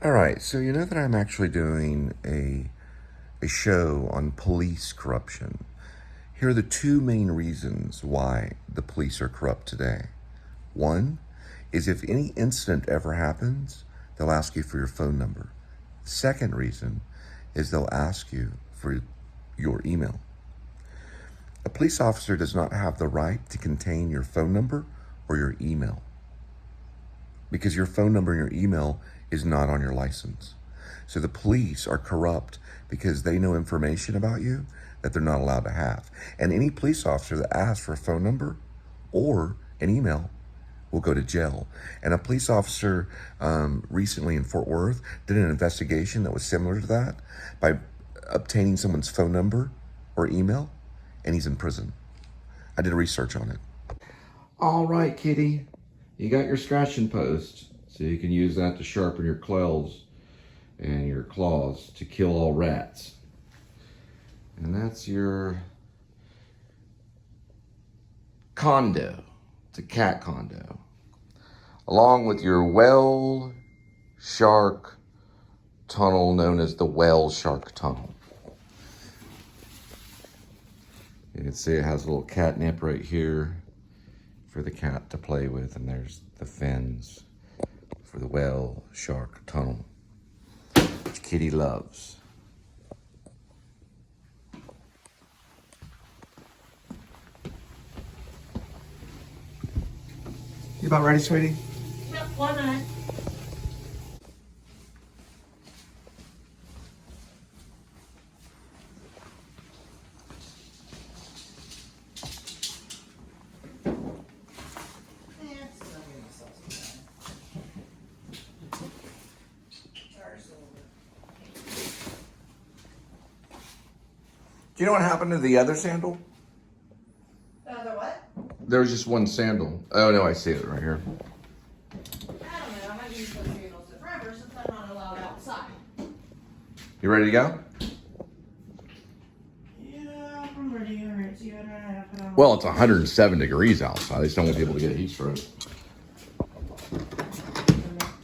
All right, so you know that I'm actually doing a show on police corruption. Here are the two main reasons why the police are corrupt today. One is if any incident ever happens, they'll ask you for your phone number. The second reason is they'll ask you for your email. A police officer does not have the right to contain your phone number or your email, because your phone number and your email is not on your license. So the police are corrupt because they know information about you that they're not allowed to have. And any police officer that asks for a phone number or an email will go to jail. And a police officer recently in Fort Worth did an investigation that was similar to that by obtaining someone's phone number or email, and he's in prison. I did research on it. All right, kitty. You got your scratching post, so you can use that to sharpen your claws and your claws to kill all rats. And that's your condo. It's a cat condo. Along with your whale shark tunnel known as the whale shark tunnel. You can see it has a little catnip right here for the cat to play with, and there's the fins for the whale shark tunnel, which Kitty loves. You about ready, sweetie? Yep, 1 minute. Do you know what happened to the other sandal? The other what? There was just one sandal. Oh no, I see it right here. I don't know. I haven't used those sandals forever since I'm not allowed outside. You ready to go? Yeah, I'm ready. All right, so you had to put on. Well, it's 107 degrees outside. I just don't want people to get a heat stroke.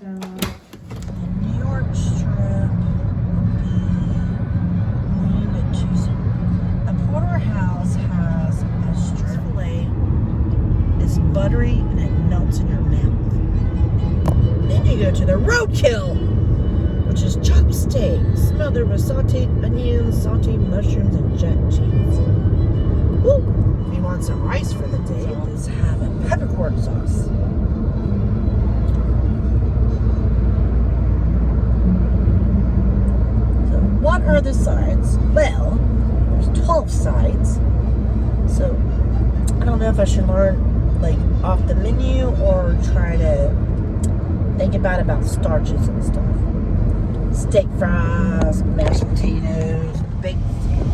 New York strip would be choosing. A porterhouse has a strip fillet. It's buttery and it melts in your mouth. Then you go to the roadkill, which is chopsticks smothered with sauteed onions, sauteed mushrooms, and jack cheese. Woo! If you want some rice for the day, let's have a peppercorn sauce. What are the sides? Well, there's 12 sides. So, I don't know if I should learn, like, off the menu or try to think about starches and stuff. Steak fries, mashed potatoes, baked potatoes.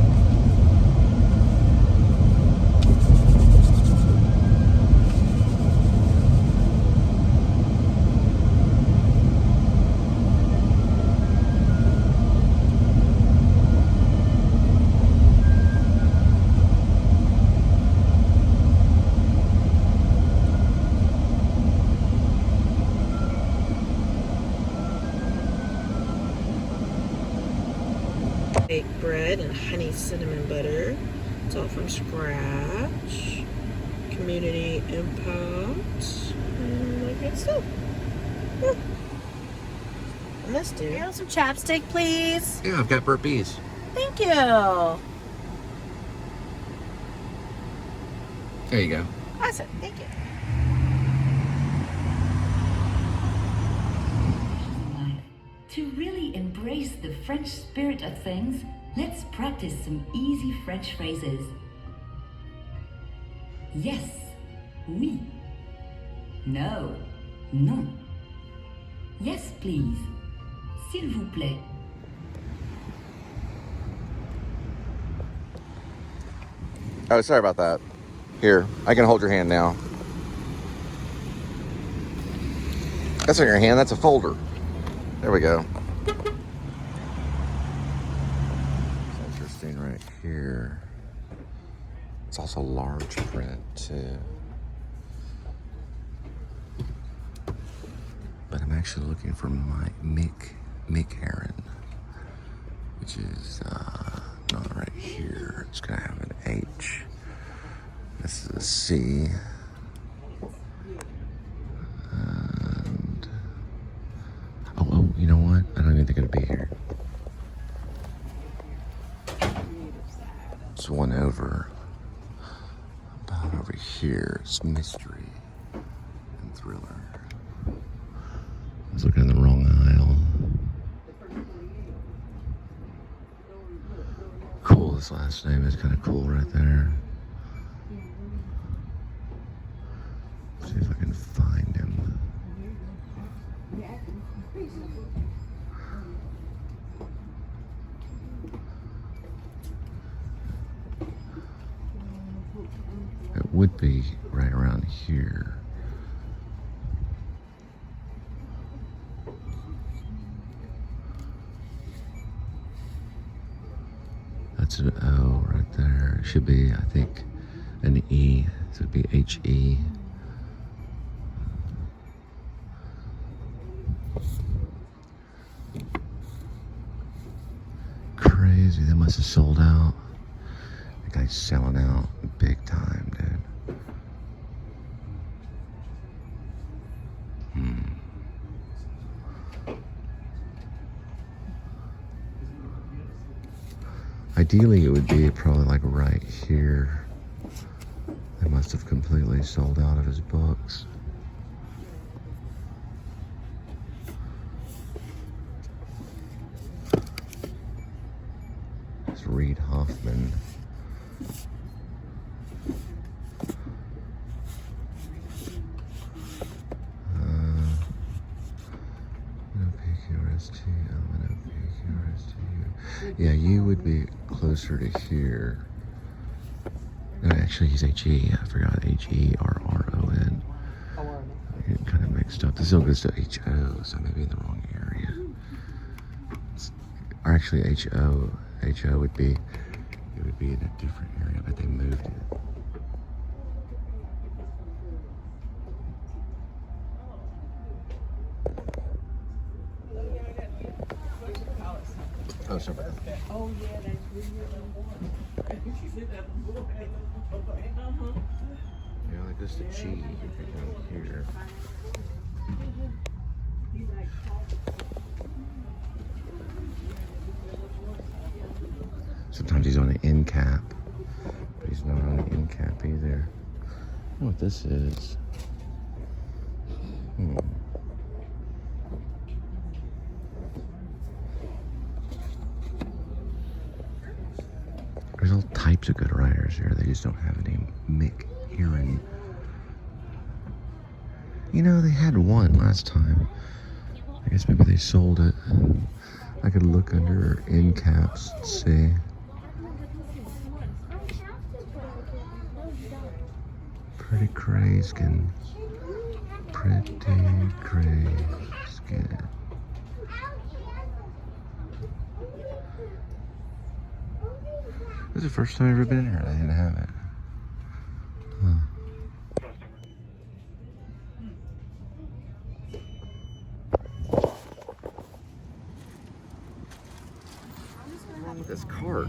Baked bread and honey cinnamon butter. It's all from scratch. Community impact. And like good stuff. Yeah. And this dude. You want some chapstick, please? Yeah, I've got burpees. Thank you. There you go. Awesome. Thank you. To really embrace the French spirit of things, let's practice some easy French phrases. Yes, oui. No, non. Yes, please. S'il vous plaît. Oh, sorry about that. Here, I can hold your hand now. That's not your hand, that's a folder. There we go. It's interesting right here. It's also large print too. But I'm actually looking for my Mick Mick Heron, which is not right here. It's gonna have an H. This is a C. And oh, you know what? I don't even think it'll be here. It's one over. About over here. It's mystery and thriller. I was looking in the wrong aisle. Cool, his last name is kind of cool right there. See if I can find him. It would be right around here. That's an O right there. It should be, I think, an E. So it'd be H-E. Crazy. They must have sold out. The guy's selling out big time, dude. Ideally, it would be probably like right here. They must have completely sold out of his books. It's Reed Hoffman. Yeah, you would be closer to here. No, actually, he's H-E. I forgot H-E-R-R-O-N. I get kind of mixed up. This still goes to H-O, so maybe in the wrong area. Or actually, H-O. H-O would be, it would be in a different area, but they moved it. Oh, sorry. Oh, yeah, that's really Yeah, like this, the G here. Sometimes he's on an end cap, but he's not on an end cap either. I don't know what this is. There's all types of good writers here. They just don't have any Mick Heron. You know, they had one last time. I guess maybe they sold it. I could look under end caps and see. Pretty gray skin. Pretty gray skin. This is the first time I've ever been in here. I didn't have it. What's wrong with this cart?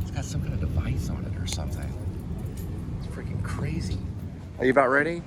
It's got some kind of device on it or something. It's freaking crazy. Are you about ready?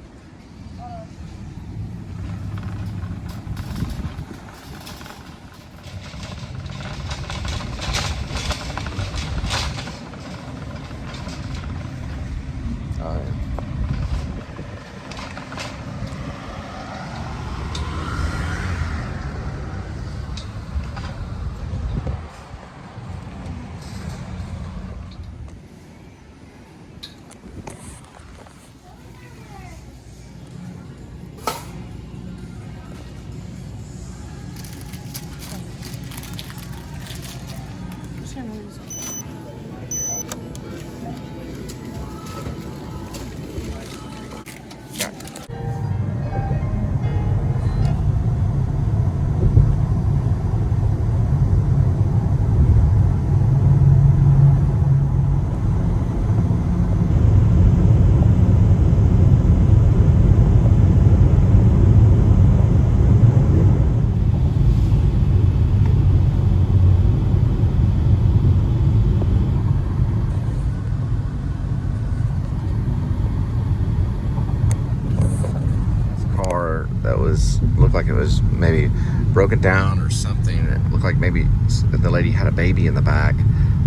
that looked like it was maybe broken down or something. It looked like maybe the lady had a baby in the back.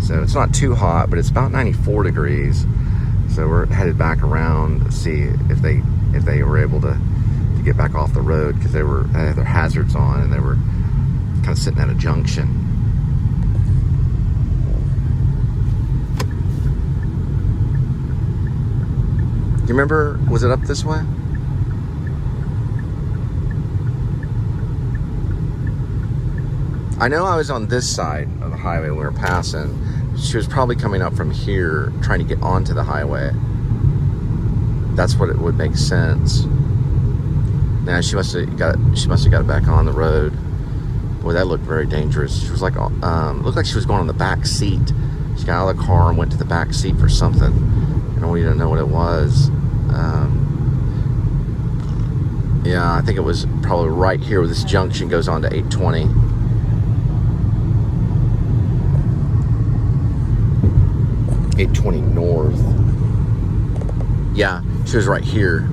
So it's not too hot, but it's about 94 degrees. So we're headed back around to see if they were able to get back off the road, because they had their hazards on and they were kind of sitting at a junction. You remember, was it up this way? I know I was on this side of the highway when we were passing. She was probably coming up from here trying to get onto the highway. That's what it would make sense. Now she must have got it back on the road. Boy, that looked very dangerous. She was like, looked like she was going on the back seat. She got out of the car and went to the back seat for something. I don't even know what it was. Yeah, I think it was probably right here where this junction goes on to 820. North. Yeah, she was right here.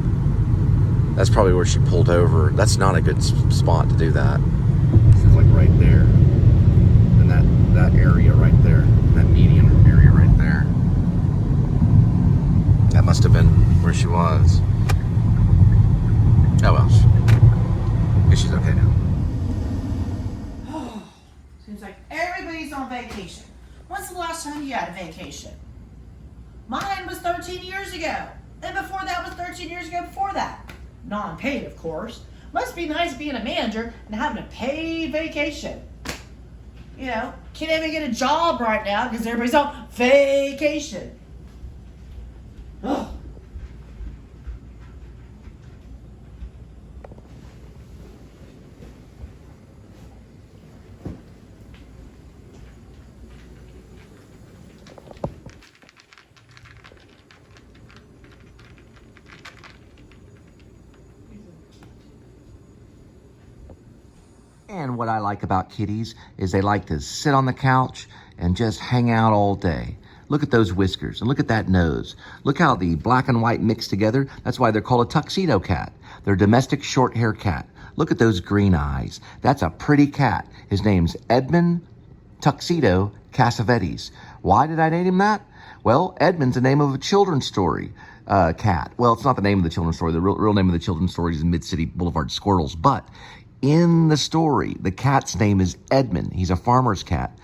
That's probably where she pulled over. That's not a good spot to do that. This is like right there. And that area right there. That median area right there. That must have been where she was. Oh well. I guess she's okay now. Seems like everybody's on vacation. When's the last time you had a vacation? Mine was 13 years ago. And before that was 13 years ago before that. Non-paid, of course. Must be nice being a manager and having a paid vacation. You know, can't even get a job right now because everybody's on vacation. Ugh. And what I like about kitties is they like to sit on the couch and just hang out all day. Look at those whiskers and look at that nose. Look how the black and white mix together. That's why they're called a tuxedo cat. They're a domestic short hair cat. Look at those green eyes. That's a pretty cat. His name's Edmund Tuxedo Cassavetes. Why did I name him that? Well, Edmund's the name of a children's story cat. Well, it's not the name of the children's story. The real name of the children's story is Mid-City Boulevard Squirrels. But in the story, the cat's name is Edmund. He's a farmer's cat.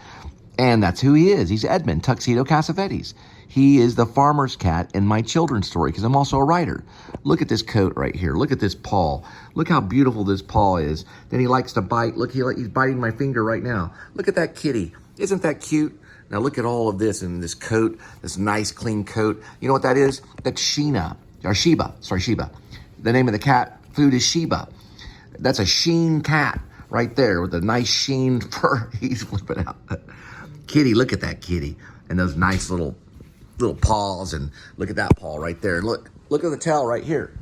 And that's who he is. He's Edmund Tuxedo Cassavetes. He is the farmer's cat in my children's story because I'm also a writer. Look at this coat right here. Look at this paw. Look how beautiful this paw is. Then he likes to bite. Look, he's biting my finger right now. Look at that kitty. Isn't that cute? Now look at all of this in this coat, this nice clean coat. You know what that is? That's Sheba. The name of the cat food is Sheba. That's a sheen cat right there with a nice sheen fur. He's flipping out. Kitty, look at that kitty. And those nice little paws. And look at that paw right there. Look at the tail right here.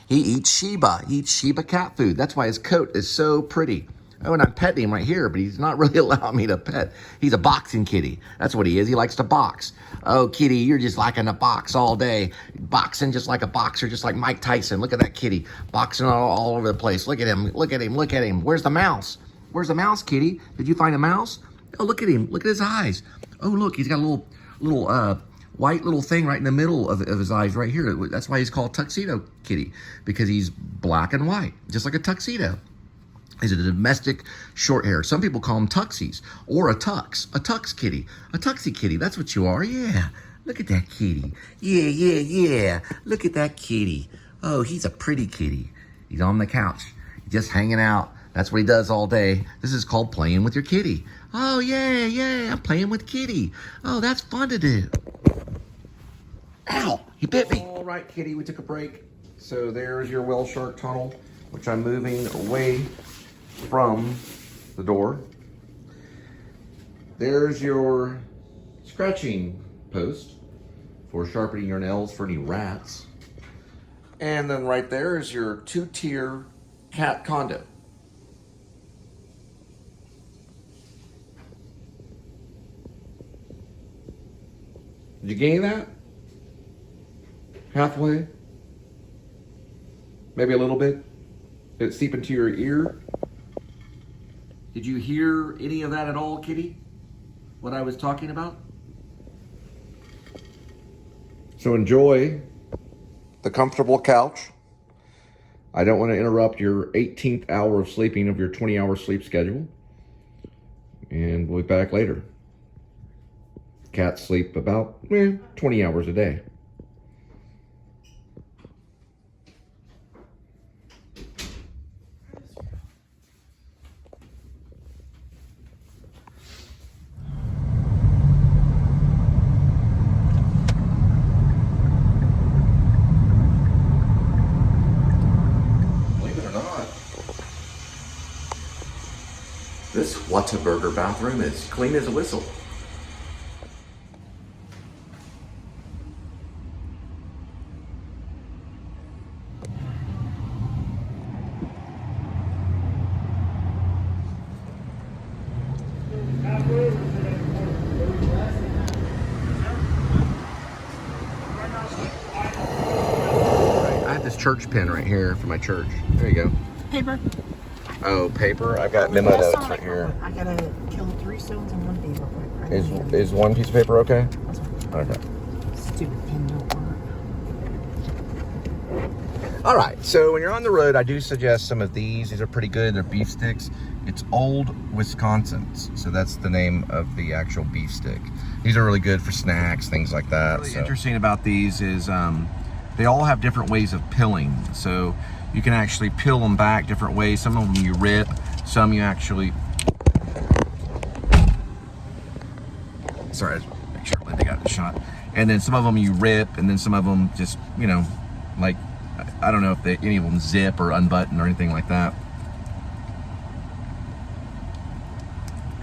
He eats Sheba cat food. That's why his coat is so pretty. Oh, and I'm petting him right here, but he's not really allowing me to pet. He's a boxing kitty. That's what he is. He likes to box. Oh, kitty, you're just liking to box all day. Boxing just like a boxer, just like Mike Tyson. Look at that kitty. Boxing all over the place. Look at him. Look at him. Look at him. Where's the mouse? Where's the mouse, kitty? Did you find a mouse? Oh, look at him. Look at his eyes. Oh, look, he's got a little white little thing right in the middle of his eyes right here. That's why he's called Tuxedo Kitty, because he's black and white, just like a tuxedo. He's a domestic short hair. Some people call them tuxies or a tux kitty, a tuxie kitty. That's what you are. Yeah. Look at that kitty. Yeah. Look at that kitty. Oh, he's a pretty kitty. He's on the couch, just hanging out. That's what he does all day. This is called playing with your kitty. Oh, yeah. I'm playing with kitty. Oh, that's fun to do. Ow, he bit me. All right, kitty, we took a break. So there's your whale shark tunnel, which I'm moving away from the door. There's your scratching post for sharpening your nails for any rats. And then right there is your 2-tier cat condo. Did you gain that? Halfway? Maybe a little bit? Did it seep into your ear? Did you hear any of that at all, Kitty? What I was talking about? So enjoy the comfortable couch. I don't want to interrupt your 18th hour of sleeping of your 20-hour sleep schedule. And we'll be back later. Cats sleep about 20 hours a day. This Whataburger bathroom is clean as a whistle. I have this church pen right here for my church. There you go. Paper. Oh, paper? I've got memo notes right here. I gotta kill 3 stones in one paper. Right? Is one piece of paper okay? That's fine. Okay. Stupid pen don't work. All right, so when you're on the road, I do suggest some of these. These are pretty good. They're beef sticks. It's Old Wisconsin's, so that's the name of the actual beef stick. These are really good for snacks, things like that. What's really interesting about these is they all have different ways of pilling. So you can actually peel them back different ways. Some of them you rip, some you actually... Sorry, make sure Linda got the shot. And then some of them you rip, and then some of them just, you know, like, I don't know if any of them zip or unbutton or anything like that.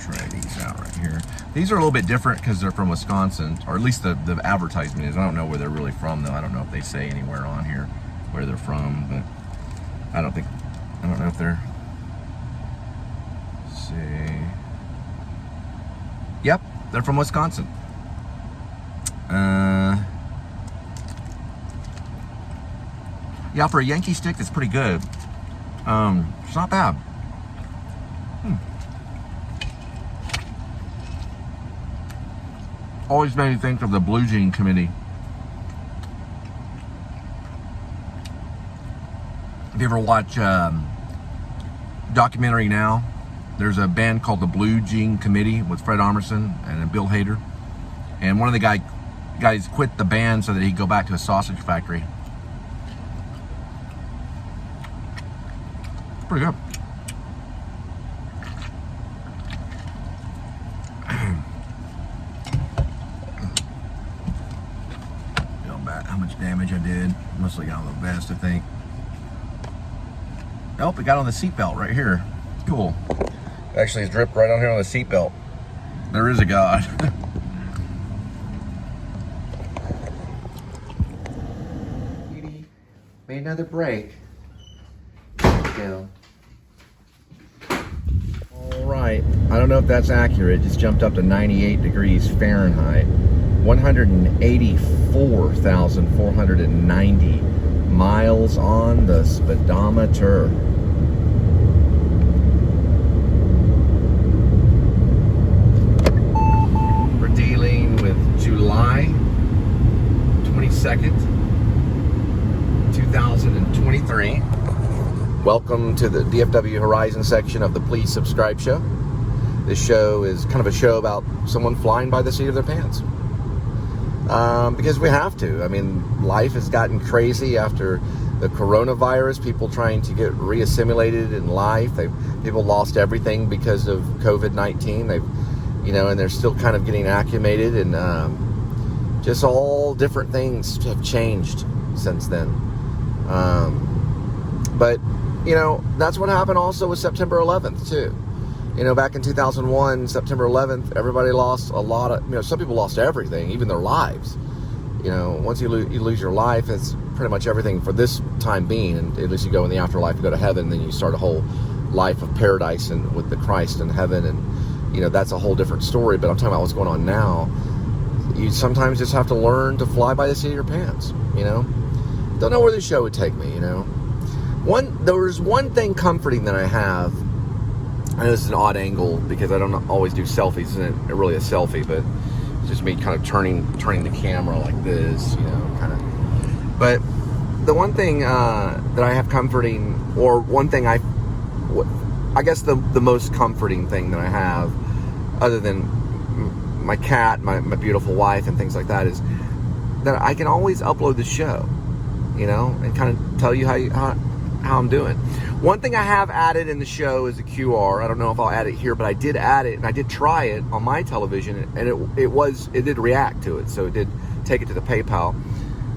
Try these out right here. These are a little bit different because they're from Wisconsin, or at least the advertisement is. I don't know where they're really from though. I don't know if they say anywhere on here where they're from, but I don't know if they're, let's see. Yep, they're from Wisconsin. Yeah, for a Yankee stick, that's pretty good. It's not bad. Always made me think of the Blue Jean Committee. If you ever watch documentary now, there's a band called the Blue Jean Committee with Fred Armisen and Bill Hader. And one of the guys quit the band so that he'd go back to a sausage factory. Pretty good. Feel bad how much damage I did. Mostly got on the vest, I think. Oh, it got on the seatbelt right here. Cool. Actually, it's dripped right on here on the seatbelt. There is a God. Made another break. There we go. All right. I don't know if that's accurate. It just jumped up to 98 degrees Fahrenheit. 184,490 miles on the speedometer. We're dealing with July 22nd, 2023. Welcome to the DFW Horizons section of the Please Subscribe show. This show is kind of a show about someone flying by the seat of their pants. Because we have to. I mean, life has gotten crazy after the coronavirus, people trying to get reassimilated in life. People lost everything because of COVID-19. And they're still kind of getting acclimated, and just all different things have changed since then. But that's what happened also with September 11th too. Back in 2001, September 11th, everybody lost a lot of, some people lost everything, even their lives. Once you lose your life, it's pretty much everything for this time being. And at least you go in the afterlife, you go to heaven, then you start a whole life of paradise and with the Christ in heaven. And, that's a whole different story. But I'm talking about what's going on now. You sometimes just have to learn to fly by the seat of your pants, Don't know where this show would take me, There's one thing comforting that I have. I know this is an odd angle because I don't always do selfies. It's isn't really a selfie, but it's just me kind of turning the camera like this, kind of. But the one thing that I have comforting, or one thing I guess the most comforting thing that I have, other than my cat, my beautiful wife, and things like that, is that I can always upload the show, and kind of tell you how I'm doing. One thing I have added in the show is a QR. I don't know if I'll add it here, but I did add it, and I did try it on my television, and it did react to it, so it did take it to the PayPal.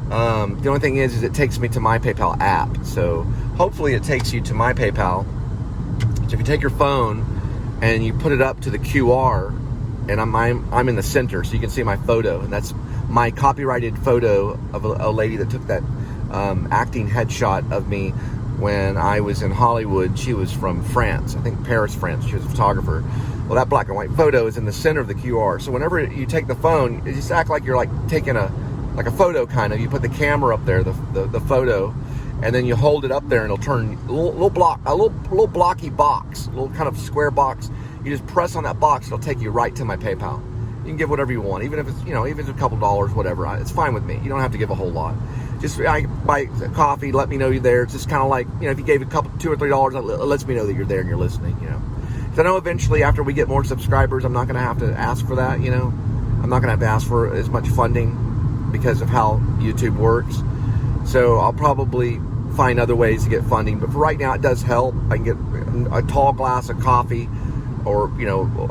The only thing is it takes me to my PayPal app, so hopefully it takes you to my PayPal. So if you take your phone and you put it up to the QR, and I'm in the center, so you can see my photo, and that's my copyrighted photo of a lady that took that acting headshot of me when I was in Hollywood. She was from France, I think Paris, France. She was a photographer. Well, that black and white photo is in the center of the QR. So whenever you take the phone, it just act like you're like taking a photo kind of. You put the camera up there, the photo, and then you hold it up there, and it'll turn a little blocky box, a little kind of square box. You just press on that box, it'll take you right to my PayPal. You can give whatever you want, even if it's even if it's a couple dollars, whatever. It's fine with me. You don't have to give a whole lot. Just I buy coffee, let me know you're there. It's just kind of like, if you gave a couple, $2 or $3, it lets me know that you're there and you're listening. Because I know eventually after we get more subscribers, I'm not going to have to ask for that. I'm not going to have to ask for as much funding because of how YouTube works. So I'll probably find other ways to get funding. But for right now, it does help. I can get a tall glass of coffee, or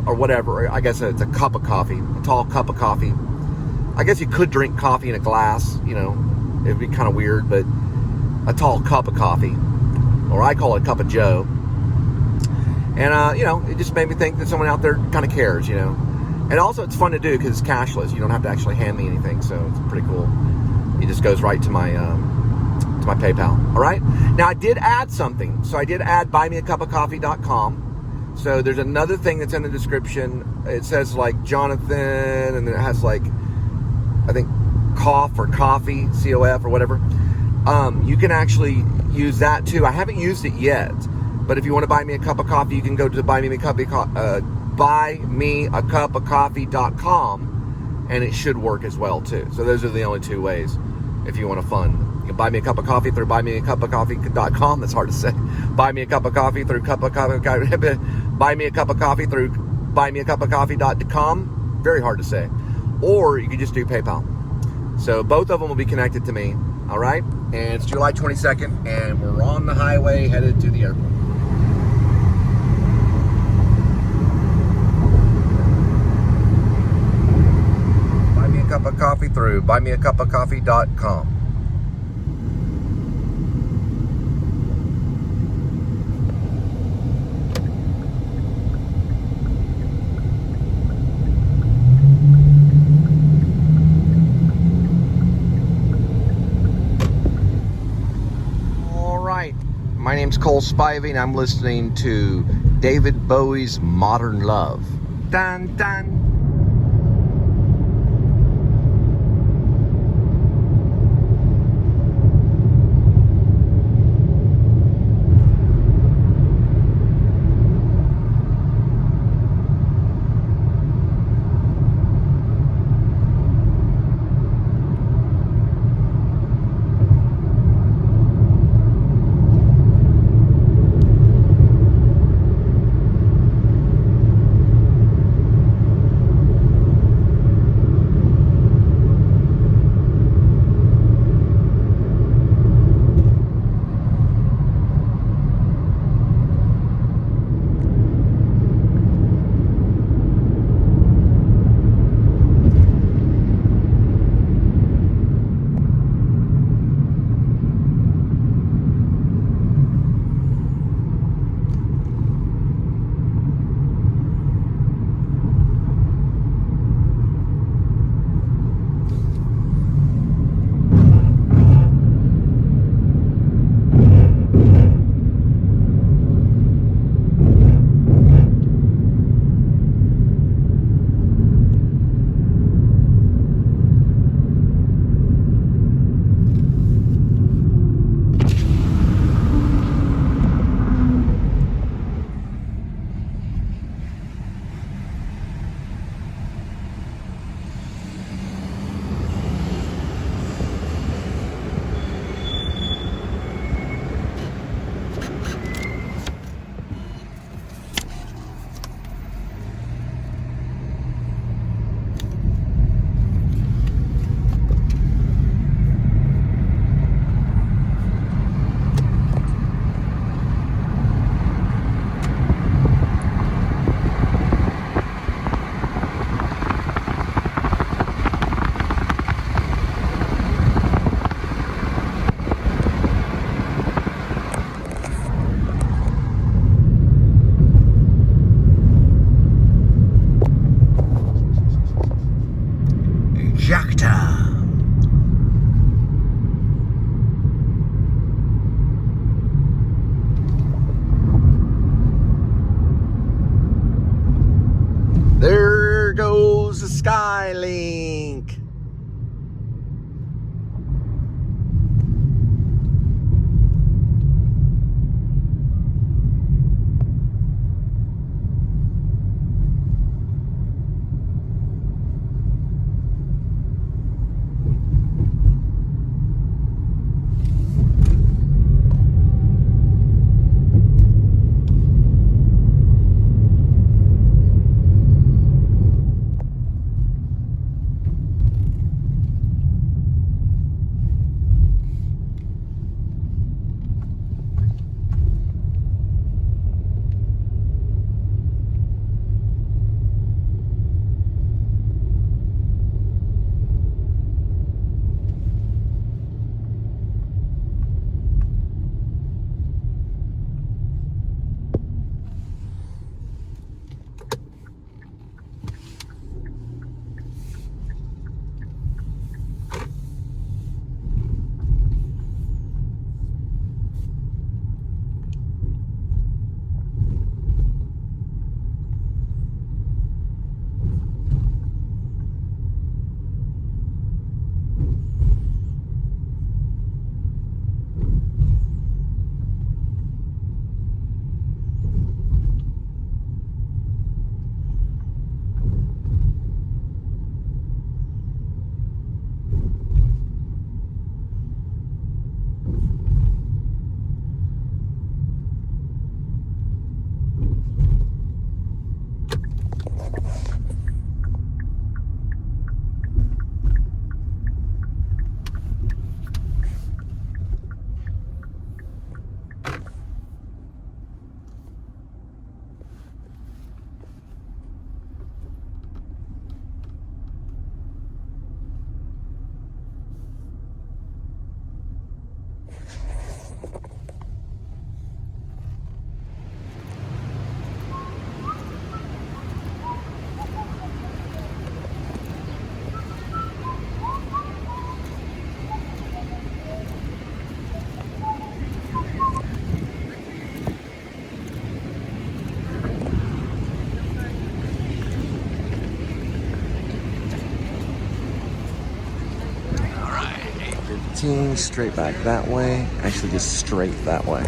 or whatever. I guess it's a cup of coffee, a tall cup of coffee. I guess you could drink coffee in a glass. It'd be kind of weird, but a tall cup of coffee, or I call it a cup of Joe. And it just made me think that someone out there kind of cares, And also, it's fun to do because it's cashless. You don't have to actually hand me anything, so it's pretty cool. It just goes right to my PayPal. All right. Now I did add something. So I did add buymeacupofcoffee.com. So there's another thing that's in the description. It says like Jonathan, and then it has like, I think, cough or coffee, COF or whatever. You can actually use that too. I haven't used it yet, but if you want to buy me a cup of coffee, you can go to buymeacupofcoffee.com, and it should work as well too. So those are the only two ways if you want to fund. You can buy me a cup of coffee through buymeacupofcoffee.com. That's hard to say. Buy me a cup of coffee through buy me a cup of coffee through buymeacupofcoffee.com. Very hard to say. Or you can just do PayPal. So both of them will be connected to me. All right. And it's July 22nd, and we're on the highway headed to the airport. Buy me a cup of coffee through buymeacupofcoffee.com. My name's Cole Spivey, and I'm listening to David Bowie's Modern Love. Dun, dun. Hi, Link. Straight back that way. Actually, just straight that way.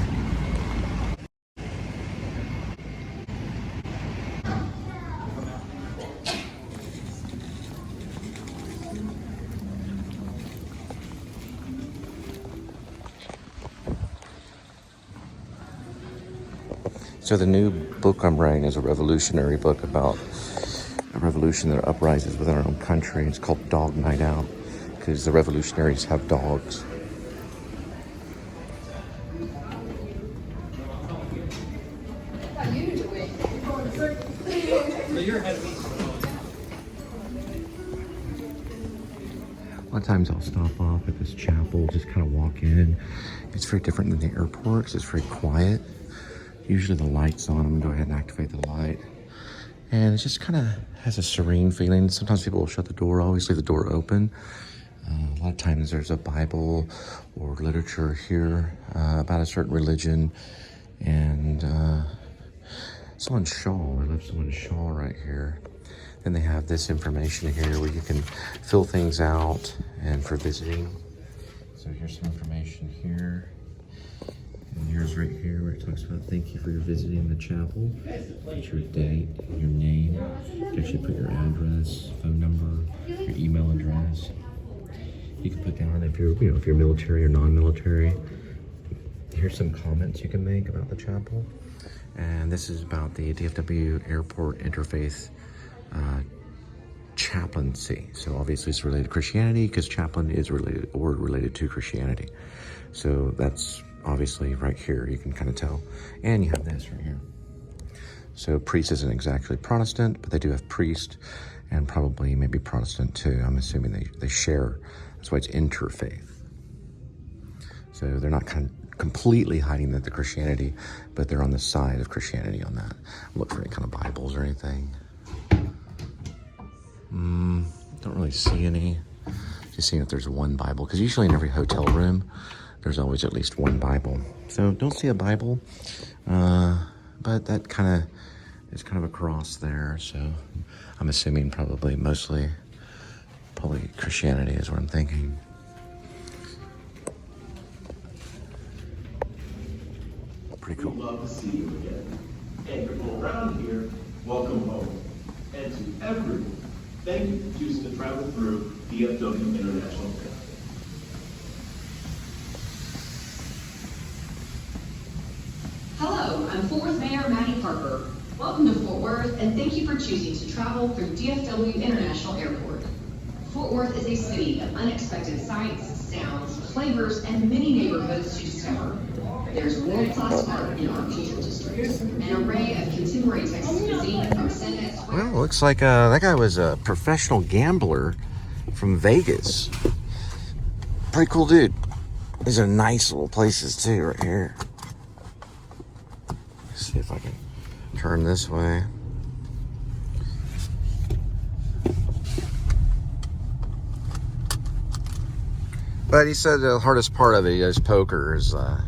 So the new book I'm writing is a revolutionary book about a revolution that uprises within our own country. It's called Dog Night Out because the revolutionaries have dogs. A lot of times I'll stop off at this chapel, just kind of walk in. It's very different than the airport 'cause it's very quiet. Usually the light's on. I'm gonna go ahead and activate the light. And it just kind of has a serene feeling. Sometimes people will shut the door. I always leave the door open. A lot of times there's a Bible or literature here about a certain religion. And someone's shawl. I left someone's shawl right here. Then they have this information here where you can fill things out and for visiting. So here's some information here. And here's right here where it talks about thank you for your visiting the chapel. Put your date, your name. You can actually put your address, phone number, your email address. You can put down if you're, if you're military or non-military. Here's some comments you can make about the chapel. And this is about the DFW Airport Interfaith chaplaincy. So obviously it's related to Christianity because chaplain is a word related to Christianity. So that's obviously right here. You can kind of tell. And you have this right here. So priest isn't exactly Protestant, but they do have priest and probably maybe Protestant too. I'm assuming they share. That's why it's interfaith. So they're not kind of completely hiding the Christianity, but they're on the side of Christianity on that. Look for any kind of Bibles or anything. Don't really see any. Just seeing if there's one Bible, because usually in every hotel room, there's always at least one Bible. So don't see a Bible, but that kind of is kind of a cross there. So I'm assuming probably mostly Probably Christianity is what I'm thinking. Pretty cool. We'd love to see you again. And if you're from around here, welcome home. And to everyone, thank you for choosing to travel through DFW International Airport. Hello, I'm Fort Worth Mayor Maddie Parker. Welcome to Fort Worth, and thank you for choosing to travel through DFW International Airport. Fort Worth is a city of unexpected sights, sounds, flavors, and many neighborhoods to discover. There's world-class art in our cultural district, an array of contemporary Texas cuisine from Senate. Well, looks like that guy was a professional gambler from Vegas. Pretty cool dude. These are nice little places too, right here. Let's see if I can turn this way. But he said the hardest part of it is poker is, well,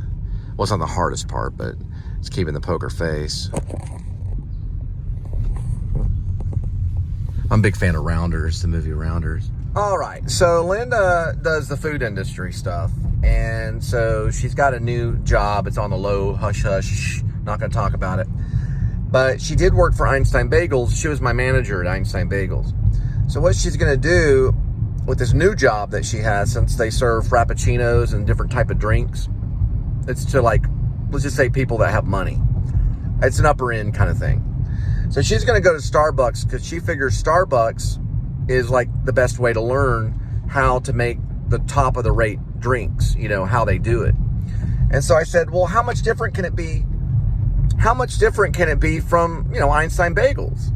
it's not the hardest part, but it's keeping the poker face. I'm a big fan of Rounders, the movie Rounders. All right, so Linda does the food industry stuff, and so she's got a new job. It's on the low, hush hush, not gonna talk about it. But she did work for Einstein Bagels. She was my manager at Einstein Bagels. So what she's gonna do with this new job that she has, since they serve frappuccinos and different type of drinks, it's to, like, let's just say people that have money. It's an upper end kind of thing. So she's going to go to Starbucks because she figures Starbucks is like the best way to learn how to make the top of the rate drinks, you know, how they do it. And so I said, well, how much different can it be? How much different can it be from, you know, Einstein Bagels?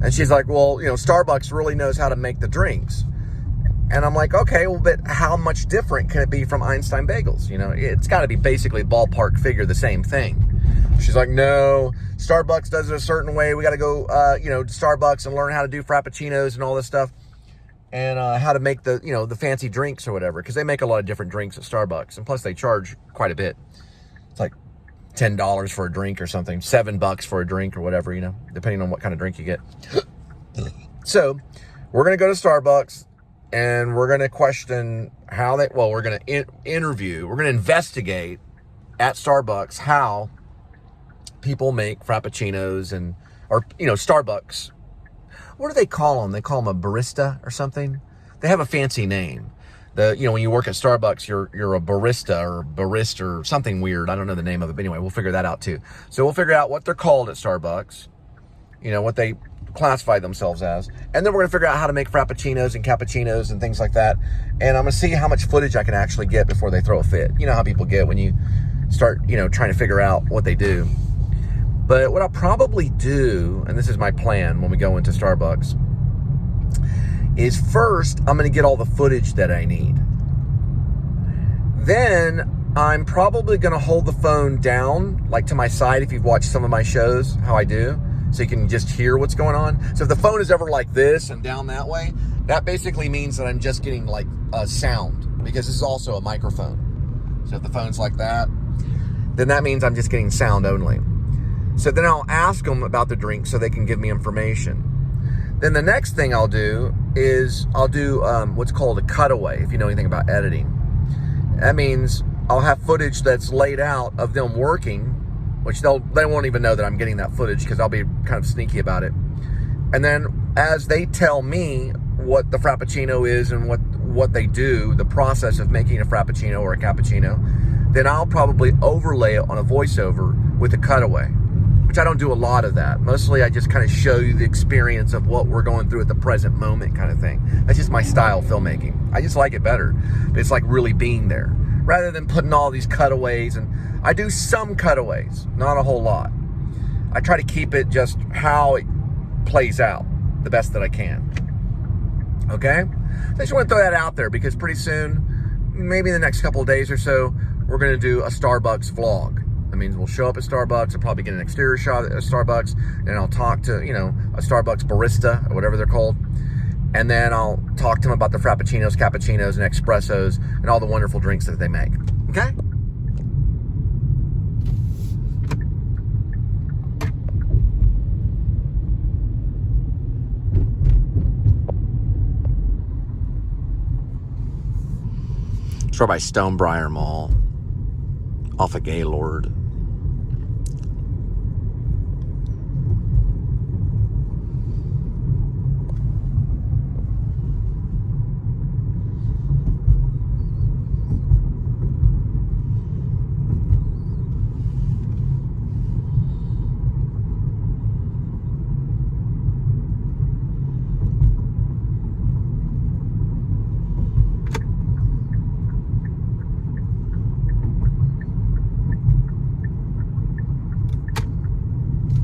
And she's like, well, you know, Starbucks really knows how to make the drinks. And I'm like, okay, well, but how much different can it be from Einstein Bagels? You know, it's got to be basically ballpark figure the same thing. She's like, no, Starbucks does it a certain way. We got to go, you know, to Starbucks and learn how to do frappuccinos and all this stuff, and how to make the, you know, the fancy drinks or whatever, because they make a lot of different drinks at Starbucks, and plus they charge quite a bit. It's like $10 for a drink or something, $7 for a drink or whatever, you know, depending on what kind of drink you get. So we're gonna go to Starbucks. And we're going to question how they, well, we're going to interview, we're going to investigate at Starbucks how people make frappuccinos and, or, you know, Starbucks. What do they call them? They call them a barista or something. They have a fancy name. You know, when you work at Starbucks, you're a barista or something weird. I don't know the name of it, but anyway, we'll figure that out too. So we'll figure out what they're called at Starbucks, you know, what they classify themselves as, and then we're going to figure out how to make frappuccinos and cappuccinos and things like that, and I'm going to see how much footage I can actually get before they throw a fit. You know how people get when you start, you know, trying to figure out what they do. But what I'll probably do, and this is my plan when we go into Starbucks, is first I'm going to get all the footage that I need. Then I'm probably going to hold the phone down, like to my side, if you've watched some of my shows, how I do, so you can just hear what's going on. So if the phone is ever like this and down that way, that basically means that I'm just getting like a sound, because this is also a microphone. So if the phone's like that, then that means I'm just getting sound only. So then I'll ask them about the drink so they can give me information. Then the next thing I'll do is I'll do what's called a cutaway, if you know anything about editing. That means I'll have footage that's laid out of them working, which they won't even know that I'm getting that footage, because I'll be kind of sneaky about it. And then as they tell me what the frappuccino is and what they do, the process of making a frappuccino or a cappuccino, then I'll probably overlay it on a voiceover with a cutaway, which I don't do a lot of that. Mostly I just kind of show you the experience of what we're going through at the present moment kind of thing. That's just my style of filmmaking. I just like it better. It's like really being there, rather than putting all these cutaways. And I do some cutaways, not a whole lot. I try to keep it just how it plays out the best that I can. Okay? So I just want to throw that out there, because pretty soon, maybe in the next couple of days or so, we're going to do a Starbucks vlog. That means we'll show up at Starbucks, I'll probably get an exterior shot at Starbucks, and I'll talk to, you know, a Starbucks barista, or whatever they're called. And then I'll talk to them about the frappuccinos, cappuccinos, and espressos, and all the wonderful drinks that they make. Okay? It's right by Stonebriar Mall, off of Gaylord.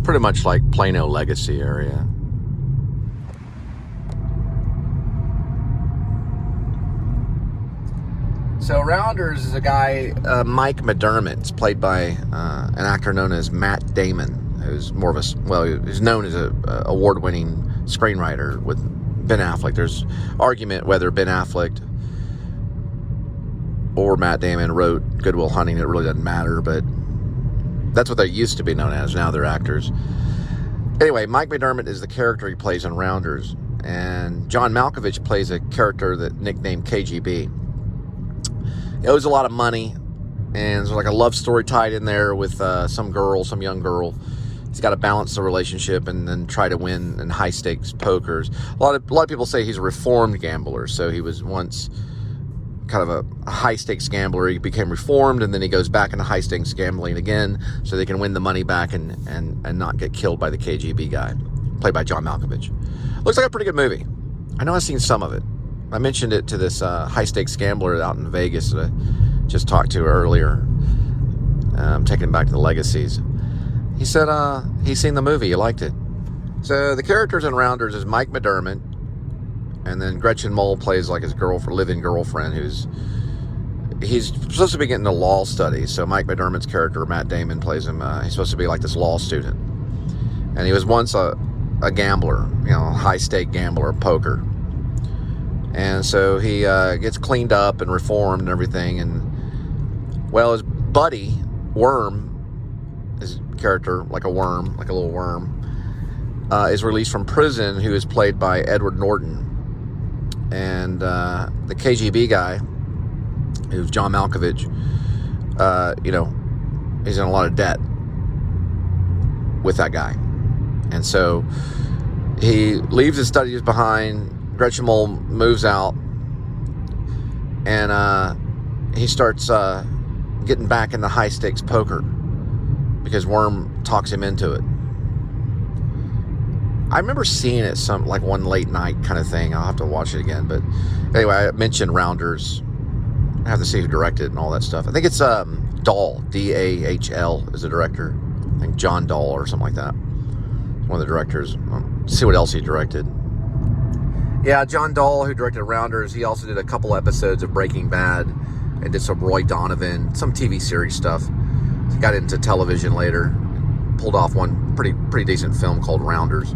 Pretty much like Plano Legacy area. So Rounders is a guy, Mike McDermott. It's played by an actor known as Matt Damon, who's more of he's known as a award-winning screenwriter with Ben Affleck. There's argument whether Ben Affleck or Matt Damon wrote Good Will Hunting. It really doesn't matter, but that's what they used to be known as. Now they're actors. Anyway, Mike McDermott is the character he plays in Rounders, and John Malkovich plays a character that nicknamed KGB. He owes a lot of money, and there's like a love story tied in there with some young girl. He's got to balance the relationship and then try to win in high stakes pokers. A lot of people say he's a reformed gambler, so he was once kind of a high stakes gambler. He became reformed, and then he goes back into high stakes gambling again so they can win the money back and not get killed by the KGB guy, played by John Malkovich. Looks like a pretty good movie. I know I've seen some of it. I mentioned it to this high stakes gambler out in Vegas that I just talked to earlier. I'm taking him back to the Legacies. He said he's seen the movie. He liked it. So the characters in Rounders is Mike McDermott, and then Gretchen Mol plays like his live-in girlfriend he's supposed to be getting a law study. So Mike McDermott's character, Matt Damon, plays him. He's supposed to be like this law student. And he was once a gambler, high-stake gambler of poker. And so he gets cleaned up and reformed and everything. And, well, his buddy, Worm, his character, like a little worm, is released from prison, who is played by Edward Norton. And the KGB guy, who's John Malkovich, he's in a lot of debt with that guy. And so he leaves his studies behind. Gretchen Mol moves out, and he starts getting back into high-stakes poker because Worm talks him into it. I remember seeing it one late night kind of thing. I'll have to watch it again. But anyway, I mentioned Rounders. I have to see who directed it and all that stuff. I think it's Dahl, D-A-H-L is the director. I think John Dahl or something like that. One of the directors. See what else he directed. Yeah, John Dahl, who directed Rounders, he also did a couple episodes of Breaking Bad and did some Roy Donovan, some TV series stuff. He got into television later, pulled off one pretty decent film called Rounders.